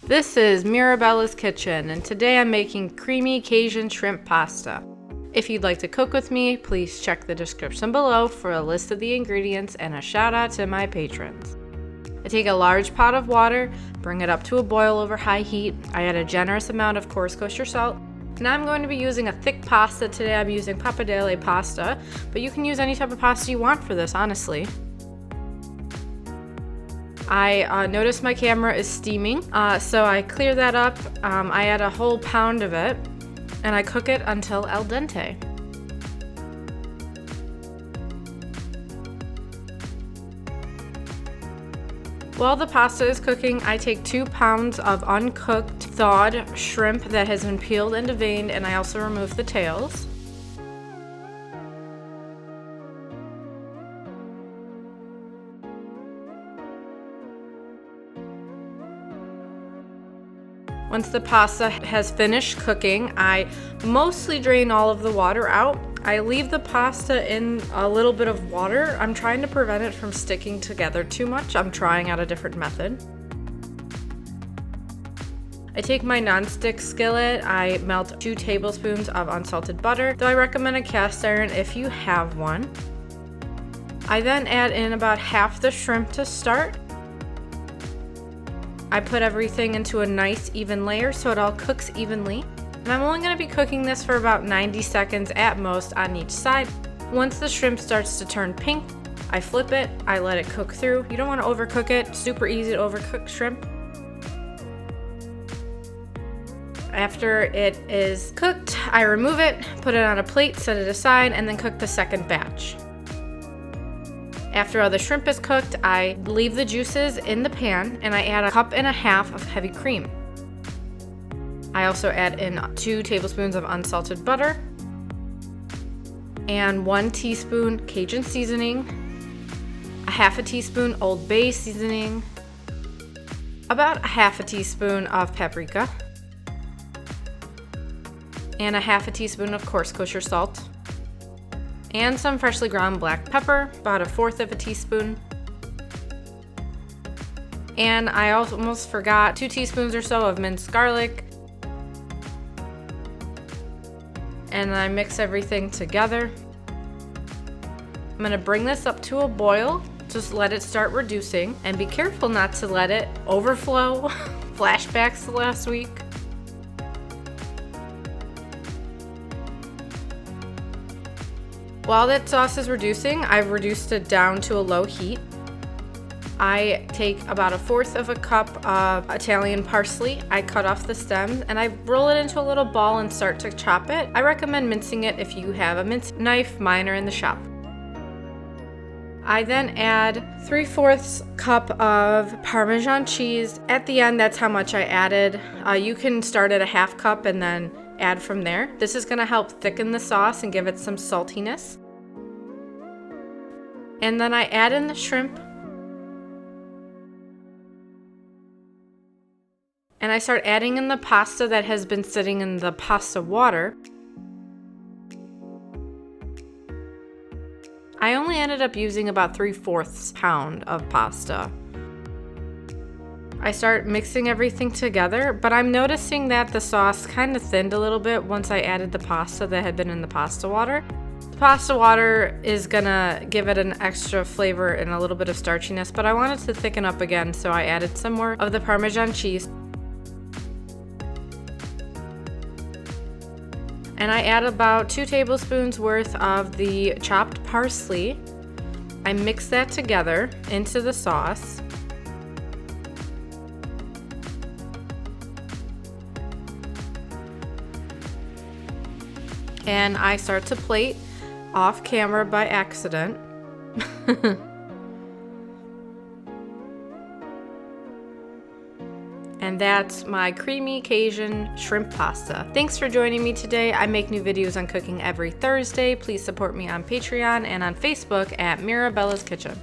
This is Mirabella's Kitchen, and today I'm making creamy Cajun shrimp pasta. If you'd like to cook with me, please check the description below for a list of the ingredients and a shout out to my patrons. I take a large pot of water, bring it up to a boil over high heat. I add a generous amount of coarse kosher salt. Now I'm going to be using a thick pasta. Today I'm using pappardelle pasta, but you can use any type of pasta you want for this, honestly. I noticed my camera is steaming, so I clear that up. I add a whole pound of it, and I cook it until al dente. While the pasta is cooking, I take 2 pounds of uncooked, thawed shrimp that has been peeled and deveined, and I also remove the tails. Once the pasta has finished cooking, I mostly drain all of the water out. I leave the pasta in a little bit of water. I'm trying to prevent it from sticking together too much. I'm trying out a different method. I take my non-stick skillet, I melt 2 tablespoons of unsalted butter, though I recommend a cast iron if you have one. I then add in about half the shrimp to start. I put everything into a nice even layer so it all cooks evenly. And I'm only going to be cooking this for about 90 seconds at most on each side. Once the shrimp starts to turn pink, I flip it, I let it cook through. You don't want to overcook it, super easy to overcook shrimp. After it is cooked, I remove it, put it on a plate, set it aside, and then cook the second batch. After all the shrimp is cooked, I leave the juices in the pan and I add 1.5 cups of heavy cream. I also add in 2 tablespoons of unsalted butter and 1 teaspoon Cajun seasoning, a 1/2 teaspoon Old Bay seasoning, about 1/2 teaspoon of paprika, and a 1/2 teaspoon of coarse kosher salt, and some freshly ground black pepper, about 1/4 teaspoon. And I almost forgot 2 teaspoons or so of minced garlic. And I mix everything together. I'm gonna bring this up to a boil, just let it start reducing, and be careful not to let it overflow. Flashbacks to last week. While that sauce is reducing, I've reduced it down to a low heat. I take about 1/4 cup of Italian parsley. I cut off the stems and I roll it into a little ball and start to chop it. I recommend mincing it if you have a mince knife. Mine are in the shop. I then add 3/4 cup of Parmesan cheese. At the end, that's how much I added. You can start at a 1/2 cup and then add from there. This is going to help thicken the sauce and give it some saltiness. And then I add in the shrimp. And I start adding in the pasta that has been sitting in the pasta water. I only ended up using about 3/4 pound of pasta. I start mixing everything together, but I'm noticing that the sauce kind of thinned a little bit once I added the pasta that had been in the pasta water. The pasta water is gonna give it an extra flavor and a little bit of starchiness, but I wanted to thicken up again, so I added some more of the Parmesan cheese. And I add about 2 tablespoons worth of the chopped parsley. I mix that together into the sauce. And I start to plate off camera by accident. And that's my creamy Cajun shrimp pasta. Thanks for joining me today. I make new videos on cooking every Thursday. Please support me on Patreon and on Facebook at Mirabella's Kitchen.